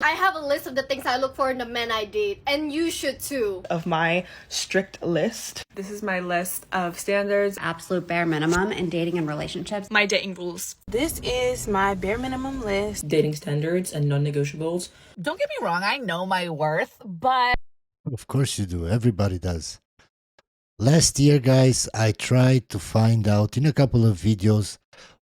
I have a list of the things I look for in the men I date, and you should too. Of my strict list. This is my list of standards. Absolute bare minimum in dating and relationships. My dating rules. This is my bare minimum list. Dating standards and non-negotiables. Don't get me wrong, I know my worth, but... Of course you do. Everybody does. Last year, guys, I tried to find out in a couple of videos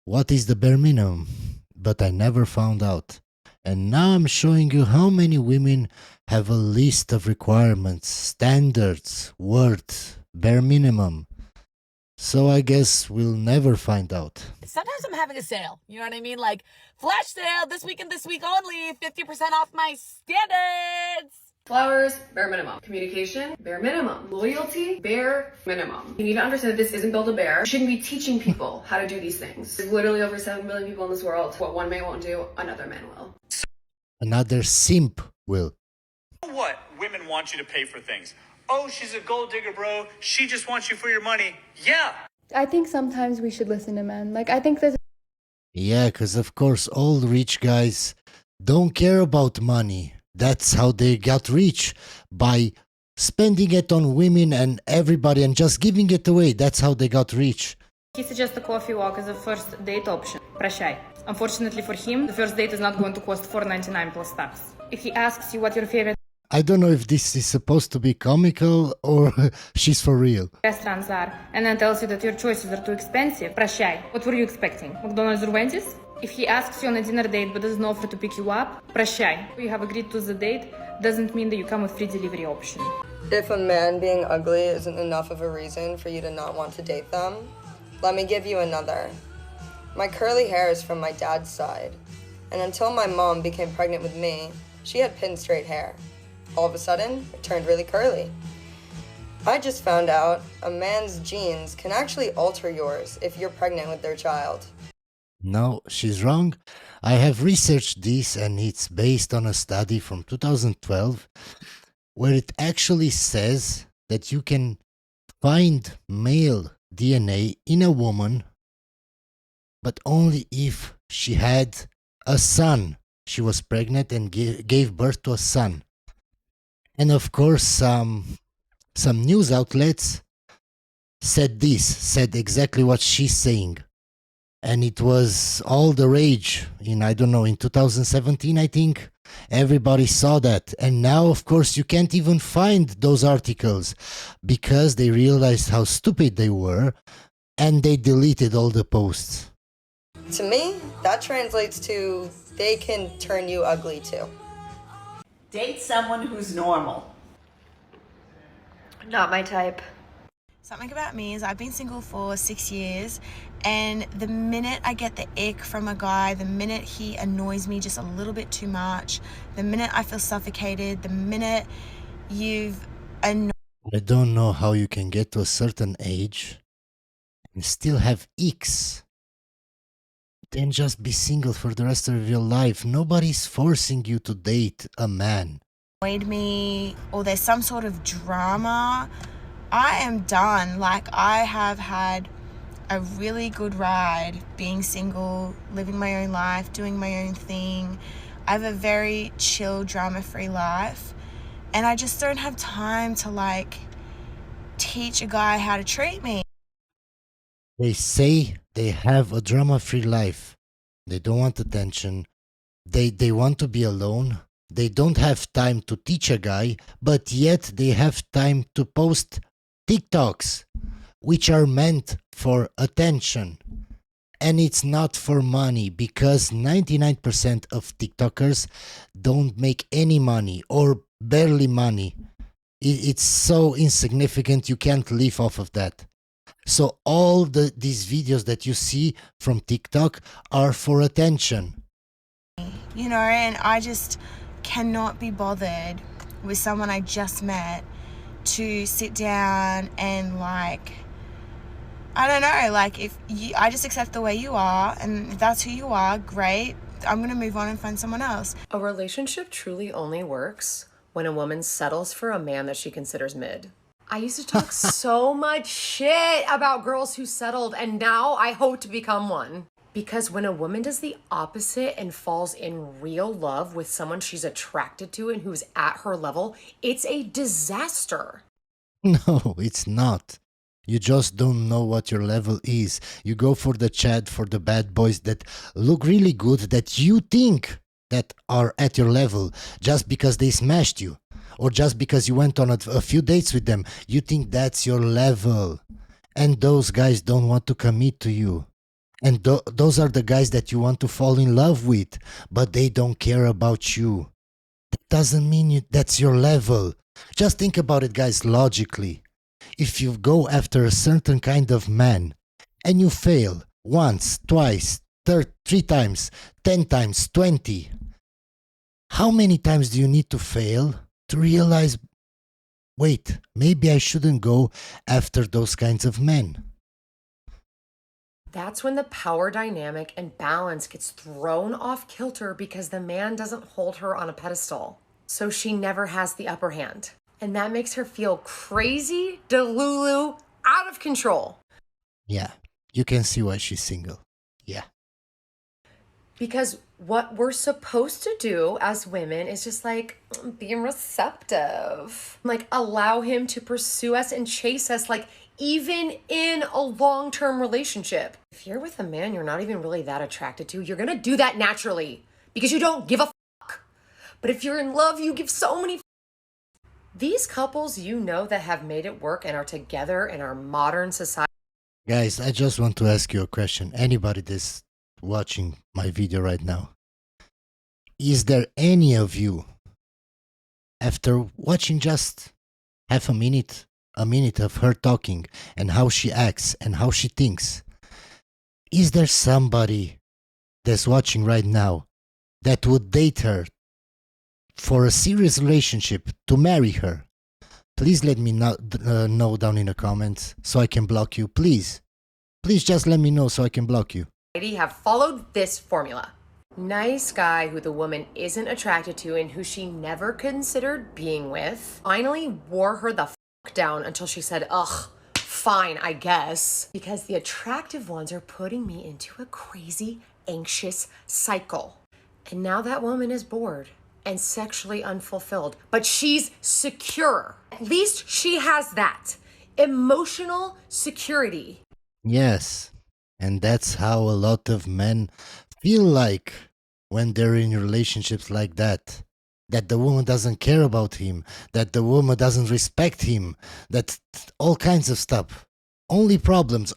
what is the bare minimum, but I never found out. And now I'm showing you how many women have a list of requirements, standards, worth, bare minimum. So I guess we'll never find out. Sometimes I'm having a sale, you know what I mean? Like, flash sale, this week and this week only, 50% off my standards! Flowers, bare minimum. Communication, bare minimum. Loyalty, bare minimum. You need to understand that this isn't Build-A-Bear. You shouldn't be teaching people how to do these things. There's literally over 7 billion people in this world. What one man won't do, another man will. Another simp will. What? Women want you to pay for things. Oh, she's a gold digger, bro. She just wants you for your money. Yeah. I think sometimes we should listen to men. Like, I think there's... Yeah, because of course all rich guys don't care about money. That's how they got rich, by spending it on women and everybody and just giving it away. That's how they got rich. He suggests a coffee walk as a first date option. Прощай. Unfortunately for him, the first date is not going to cost $4.99 plus tax. If he asks you what your favorite I don't know if this is supposed to be comical or she's for real. restaurants are, and then tells you that your choices are too expensive, прощай. What were you expecting? McDonald's or Wendy's? If he asks you on a dinner date but doesn't offer to pick you up, прощай. You have agreed to the date doesn't mean that you come with free delivery option. If a man being ugly isn't enough of a reason for you to not want to date them, let me give you another. My curly hair is from my dad's side, and until my mom became pregnant with me, she had pin straight hair. All of a sudden, it turned really curly. I just found out a man's genes can actually alter yours if you're pregnant with their child. No, she's wrong. I have researched this and it's based on a study from 2012 where it actually says that you can find male DNA in a woman, but only if she had a son. She was pregnant and gave birth to a son. And of course, some news outlets said exactly what she's saying. And it was all the rage in, I don't know, in 2017, I think. Everybody saw that. And now, of course, you can't even find those articles because they realized how stupid they were and they deleted all the posts. To me, that translates to they can turn you ugly too. Date someone who's normal. Not my type. Something about me is I've been single for 6 years, and the minute I get the ick from a guy, the minute he annoys me just a little bit too much, the minute I feel suffocated, the minute you've annoyed... I don't know how you can get to a certain age and still have icks. Then just be single for the rest of your life. Nobody's forcing you to date a man. me, or there's some sort of drama, I am done. Like, I have had a really good ride being single, living my own life, doing my own thing. I have a very chill, drama-free life, and I just don't have time to like teach a guy how to treat me. They say they have a drama-free life. They don't want attention. They want to be alone. They don't have time to teach a guy, but yet they have time to post TikToks, which are meant for attention. And it's not for money, because 99% of TikTokers don't make any money or barely money. It's so insignificant, you can't live off of that. So all these videos that you see from TikTok are for attention. You know, and I just cannot be bothered with someone I just met to sit down and like, I don't know, like if you, I just accept the way you are, and if that's who you are, great. I'm going to move on and find someone else. A relationship truly only works when a woman settles for a man that she considers mid. I used to talk so much shit about girls who settled, and now I hope to become one. Because when a woman does the opposite and falls in real love with someone she's attracted to and who's at her level, it's a disaster. No, it's not. You just don't know what your level is. You go for the Chad, for the bad boys that look really good, that you think that are at your level just because they smashed you. Or just because you went on a few dates with them. You think that's your level. And those guys don't want to commit to you. And those are the guys that you want to fall in love with, but they don't care about you. That doesn't mean that's your level. Just think about it, guys, logically. If you go after a certain kind of man and you fail once, twice, 3 times, 10 times, 20, how many times do you need to fail to realize, wait, maybe I shouldn't go after those kinds of men? That's when the power dynamic and balance gets thrown off kilter because the man doesn't hold her on a pedestal. So she never has the upper hand. And that makes her feel crazy, delulu, out of control. Yeah, you can see why she's single. Yeah. Because what we're supposed to do as women is just like be receptive. Like allow him to pursue us and chase us, like even in a long-term relationship. If you're with a man you're not even really that attracted to, you're gonna do that naturally because you don't give a fuck. But if you're in love, you give so many. These couples you know that have made it work and are together in our modern society. Guys, I just want to ask you a question. Anybody that's watching my video right now, is there any of you, after watching just half a minute of her talking and how she acts and how she thinks, is there somebody that's watching right now that would date her for a serious relationship to marry her? Please let me know down in the comments so I can block you. Please just let me know so I can block you. Have followed this formula. Nice guy who the woman isn't attracted to and who she never considered being with finally wore her the fuck down until she said, ugh, fine, I guess. Because the attractive ones are putting me into a crazy, anxious cycle. And now that woman is bored and sexually unfulfilled, but she's secure. At least she has that emotional security. Yes, and that's how a lot of men feel like when they're in relationships like that. That the woman doesn't care about him, that the woman doesn't respect him, that all kinds of stuff. Only problems.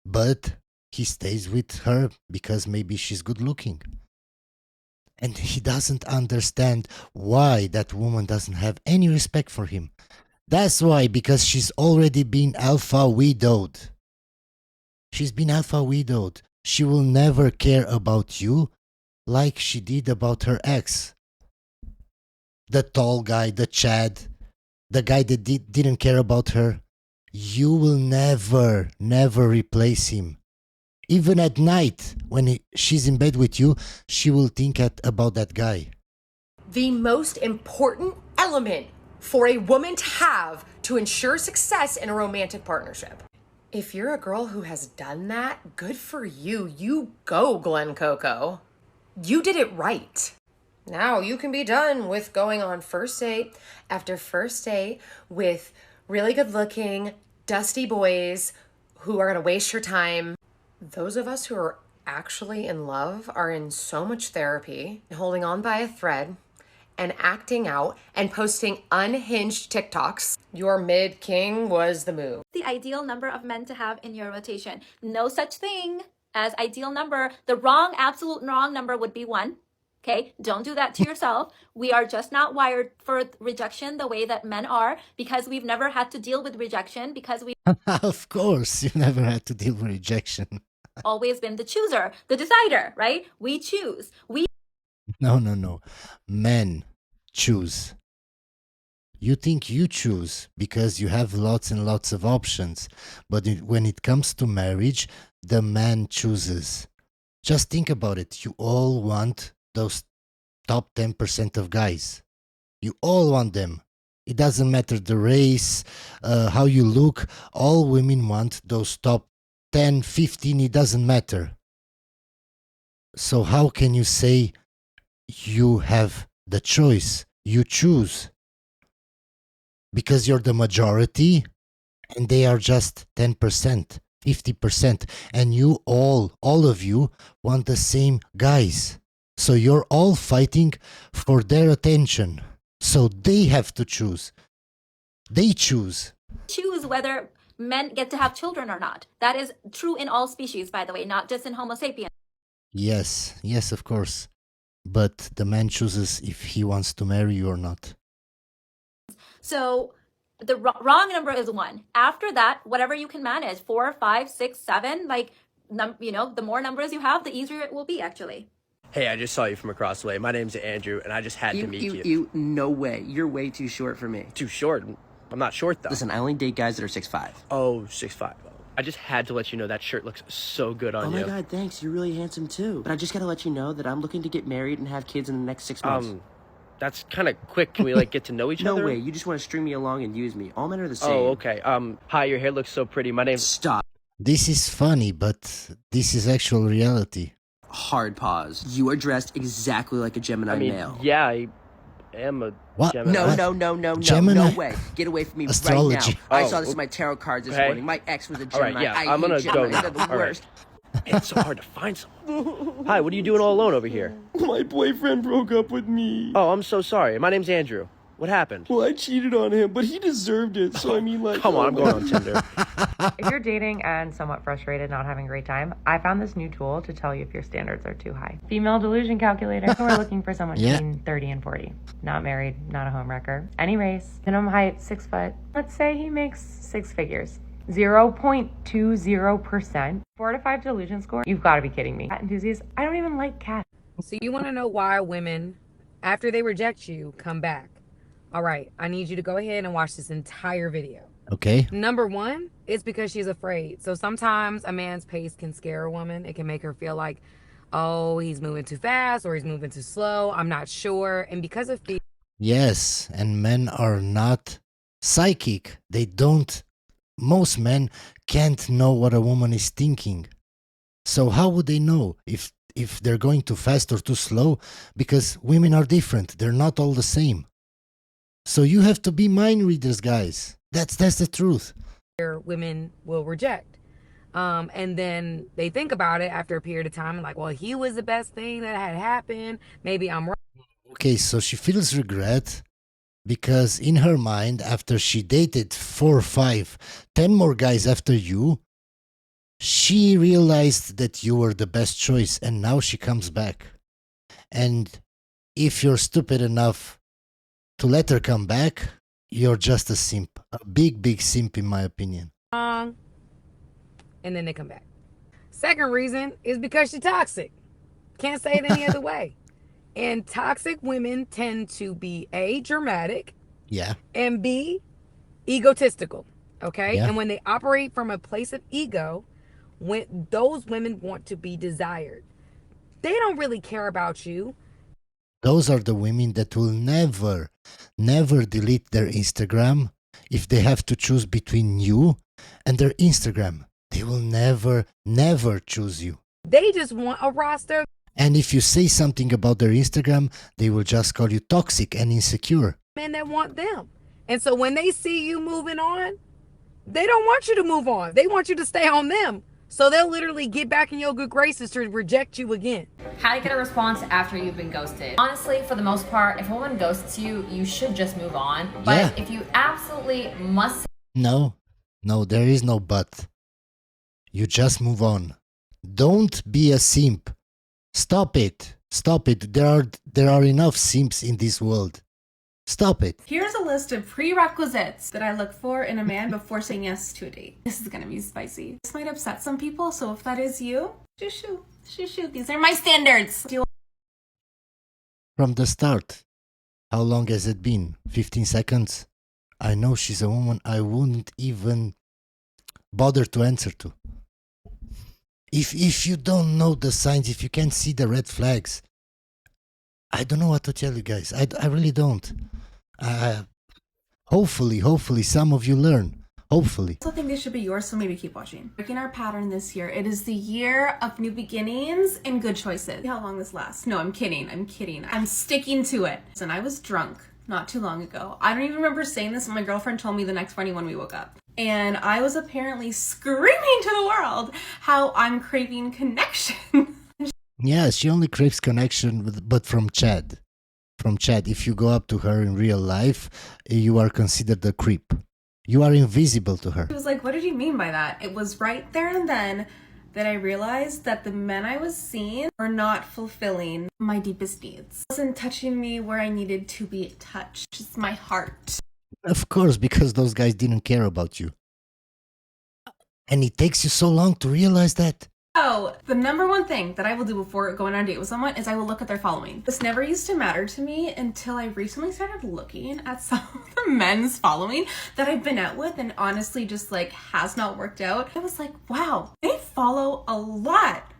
But he stays with her because maybe she's good looking. And he doesn't understand why that woman doesn't have any respect for him. That's why, because she's already been alpha widowed. She's been alpha widowed. She will never care about you like she did about her ex. The tall guy, the Chad, the guy that didn't care about her. You will never replace him. Even at night, when she's in bed with you, she will think about that guy. The most important element for a woman to have to ensure success in a romantic partnership. If you're a girl who has done that, good for you. You go, Glen Coco. You did it right. Now you can be done with going on first date after first date with really good looking, dusty boys who are going to waste your time. Those of us who are actually in love are in so much therapy, holding on by a thread and acting out and posting unhinged TikToks. Your mid-king was the move. The ideal number of men to have in your rotation. No such thing as ideal number. The absolute wrong number would be 1. Okay, don't do that to yourself. We are just not wired for rejection the way that men are, because we've never had to deal with rejection, because we Of course, you never had to deal with rejection. always been the chooser, the decider, right? We choose. No. Men choose. You think you choose because you have lots and lots of options, but when it comes to marriage, the man chooses. Just think about it. You all want those top 10% of guys. You all want them. It doesn't matter the race, how you look. All women want those top 10, 15, it doesn't matter. So how can you say you have the choice? You choose. Because you're the majority and they are just 10%, 50%. And you all of you want the same guys. So you're all fighting for their attention. So they have to choose. They choose. Choose whether men get to have children or not. That is true in all species, by the way, not just in Homo sapiens. Yes, yes, of course. But the man chooses if he wants to marry you or not. So the wrong number is 1. After that, whatever you can manage, 4, 5, 6, 7, like, the more numbers you have, the easier it will be, actually. Hey, I just saw you from across the way. My name's Andrew, and I just had to meet you. No way. You're way too short for me. Too short? I'm not short, though. Listen, I only date guys that are 6'5". Oh, 6'5". I just had to let you know that shirt looks so good on you. Oh my god, thanks. You're really handsome, too. But I just gotta let you know that I'm looking to get married and have kids in the next 6 months. That's kind of quick. Can we, like, get to know each other? No way. You just want to string me along and use me. All men are the same. Oh, okay. Hi, your hair looks so pretty. My name's... Stop. This is funny, but this is actual reality. Hard pause. You are dressed exactly like a Gemini male. Yeah, I am a What? Gemini. No, Gemini? no way. Get away from me Astrology. right now. I saw this in my tarot cards this morning. My ex was a Gemini. All right, yeah, I I'm hate gonna go Geminis. now. They're the All right. worst. It's so hard to find someone. Hi, what are you doing all alone over here? My boyfriend broke up with me. Oh, I'm so sorry. My name's Andrew. What happened? Well, I cheated on him, but he deserved it. So I mean, like, Come on, I'm going on Tinder. If you're dating and somewhat frustrated, not having a great time, I found this new tool to tell you if your standards are too high. Female delusion calculator. So we're looking for someone between 30 and 40. Not married, not a homewrecker. Any race. Minimum height, 6 foot. Let's say he makes 6 figures. 0.20%. 4 to 5 delusion score. You've got to be kidding me. Cat enthusiast. I don't even like cats. So you want to know why women, after they reject you, come back. All right, I need you to go ahead and watch this entire video. Okay. Number 1, it's because she's afraid. So sometimes a man's pace can scare a woman. It can make her feel like, oh, he's moving too fast or he's moving too slow. I'm not sure. And because of fear. Yes, and men are not psychic. They don't. Most men can't know what a woman is thinking. So how would they know if they're going too fast or too slow? Because women are different. They're not all the same. So you have to be mind readers, guys. That's the truth. Women will reject. And then they think about it after a period of time and like, well, he was the best thing that had happened. Maybe I'm wrong. Okay, so she feels regret because in her mind, after she dated 4, 5, 10 more guys after you, she realized that you were the best choice and now she comes back. And if you're stupid enough to let her come back, you're just a simp. A big simp in my opinion. And then they come back. Second reason is because she's toxic. Can't say it any other way. And toxic women tend to be A, dramatic. Yeah. And B, egotistical. Okay? Yeah. And when they operate from a place of ego, when those women want to be desired. They don't really care about you. Those are the women that will never delete their Instagram if they have to choose between you and their Instagram. They will never choose you. They just want a roster. And if you say something about their Instagram, they will just call you toxic and insecure. Men that want them. And so when they see you moving on, they don't want you to move on. They want you to stay on them. So they'll literally get back in your good graces to reject you again. How to get a response after you've been ghosted. Honestly, for the most part, if a woman ghosts you, you should just move on. But if you absolutely must... No, there is no but. You just move on. Don't be a simp. Stop it. There are enough simps in this world. Stop it. Here's a list of prerequisites that I look for in a man before saying yes to a date. This is gonna be spicy. This might upset some people, so if that is you, just shoot. These are my standards. From the start, how long has it been? 15 seconds? I know she's a woman I wouldn't even bother to answer to. If you don't know the signs, if you can't see the red flags, I don't know what to tell you guys. I really don't. Hopefully some of you learn. Hopefully. I also think this should be yours, so maybe keep watching. Breaking our pattern this year. It is the year of new beginnings and good choices. See how long this lasts. No, I'm kidding. I'm sticking to it. And I was drunk not too long ago. I don't even remember saying this, but my girlfriend told me the next morning when we woke up. And I was apparently screaming to the world how I'm craving connection. Yeah, she only craves connection, but from Chad. From Chad. If you go up to her in real life, you are considered a creep. You are invisible to her. She was like, what did you mean by that? It was right there and then that I realized that the men I was seeing were not fulfilling my deepest needs. It wasn't touching me where I needed to be touched. Just my heart. Of course, because those guys didn't care about you. And it takes you so long to realize that. Oh, the number one thing that I will do before going on a date with someone is I will look at their following. This never used to matter to me until I recently started looking at some of the men's following that I've been out with and honestly just like has not worked out. I was like, wow, they follow a lot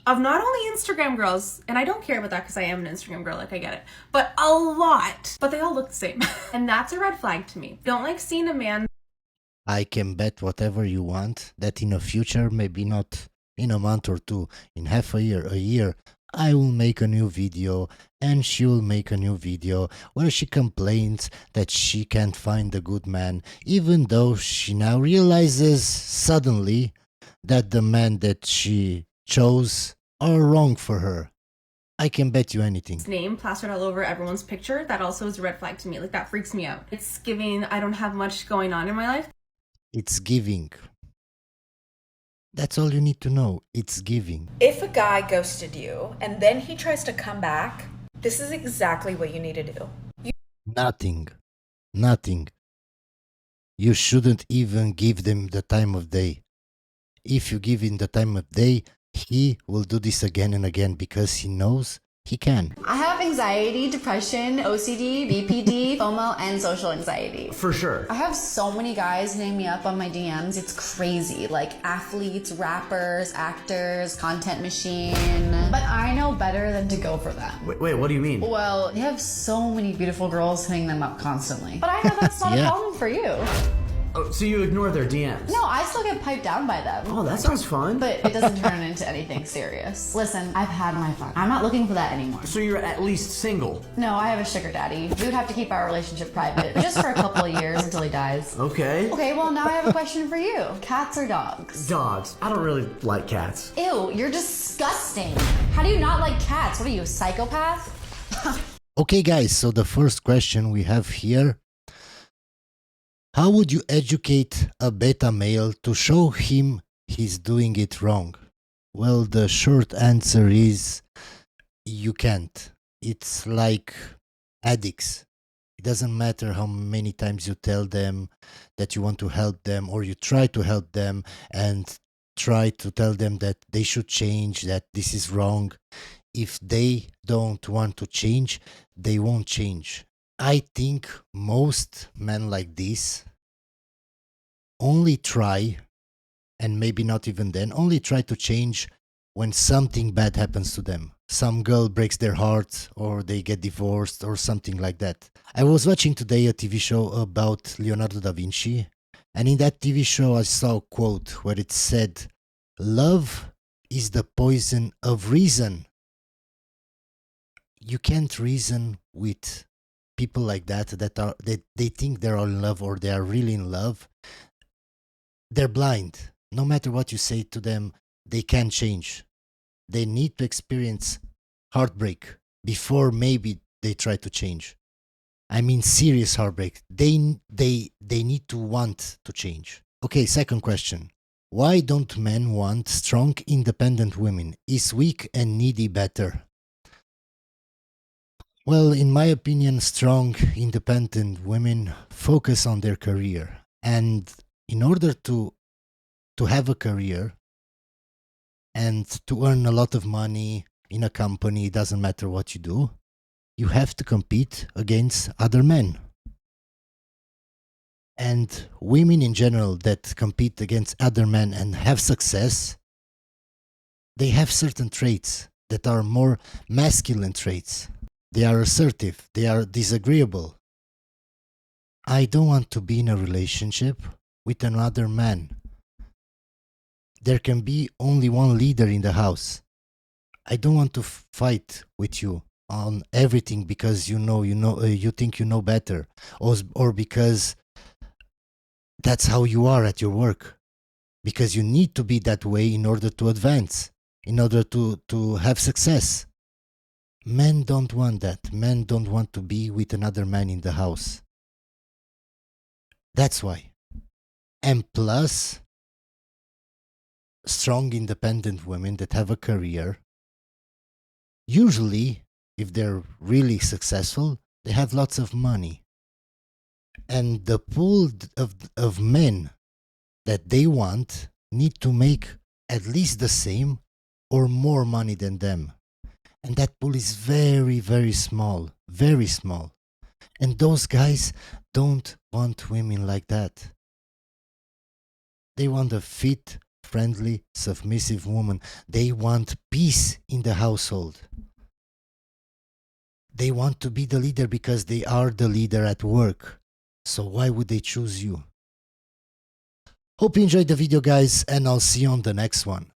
of not only Instagram girls, and I don't care about that because I am an Instagram girl, like I get it, but a lot, but they all look the same. And that's a red flag to me. Don't like seeing a man. I can bet whatever you want that in the future, maybe not in a month or two, in half a year, I will make a new video and she will make a new video where she complains that she can't find a good man, even though she now realizes suddenly that the man that she chose are wrong for her. I can bet you anything. His name plastered all over everyone's picture. That also is a red flag to me. Like that freaks me out. It's giving I don't have much going on in my life. It's giving. That's all you need to know. It's giving. If a guy ghosted you and then he tries to come back, this is exactly what you need to do. Nothing. You shouldn't even give them the time of day. If you give him the time of day, he will do this again and again because he knows he can. I have anxiety, depression, OCD, BPD, FOMO, and social anxiety. For sure. I have so many guys hitting me up on my DMs. It's crazy. Like athletes, rappers, actors, content machine. But I know better than to go for them. Wait, what do you mean? Well, they have so many beautiful girls hitting them up constantly. But I know that's not a problem for you. Oh, so you ignore their DMs? No, I still get piped down by them. Oh, that sounds fun. But it doesn't turn into anything serious. Listen, I've had my fun. I'm not looking for that anymore. So you're at least single? No, I have a sugar daddy. We would have to keep our relationship private, just for a couple of years until he dies. Okay. Okay, well now I have a question for you. Cats or dogs? Dogs. I don't really like cats. Ew, you're disgusting. How do you not like cats? What are you, a psychopath? Okay guys, so the first question we have here. How would you educate a beta male to show him he's doing it wrong? Well, the short answer is you can't. It's like addicts. It doesn't matter how many times you tell them that you want to help them or you try to help them and try to tell them that they should change, that this is wrong. If they don't want to change, they won't change. I think most men like this only try, and maybe not even then, only try to change when something bad happens to them. Some girl breaks their heart or they get divorced or something like that. I was watching today a TV show about Leonardo da Vinci, and in that TV show I saw a quote where it said, "Love is the poison of reason." You can't reason with people like that they think they're all in love or they are really in love. They're blind. No matter what you say to them, they can't change. They need to experience heartbreak before maybe they try to change. I mean serious heartbreak. They need to want to change. Okay, second question. Why don't men want strong, independent women? Is weak and needy better? Well, in my opinion, strong, independent women focus on their career. And in order to have a career and to earn a lot of money in a company, it doesn't matter what you do, you have to compete against other men. And women in general that compete against other men and have success, they have certain traits that are more masculine traits. They are assertive, they are disagreeable. I don't want to be in a relationship with another man. There can be only one leader in the house. I don't want to fight with you on everything because you think you know better, or because that's how you are at your work. Because you need to be that way in order to advance, in order to have success. Men don't want that. Men don't want to be with another man in the house. That's why. And plus, strong, independent women that have a career, usually, if they're really successful, they have lots of money. And the pool of men that they want need to make at least the same or more money than them. And that pool is very, very small, very small. And those guys don't want women like that. They want a fit, friendly, submissive woman. They want peace in the household. They want to be the leader because they are the leader at work. So why would they choose you? Hope you enjoyed the video, guys, and I'll see you on the next one.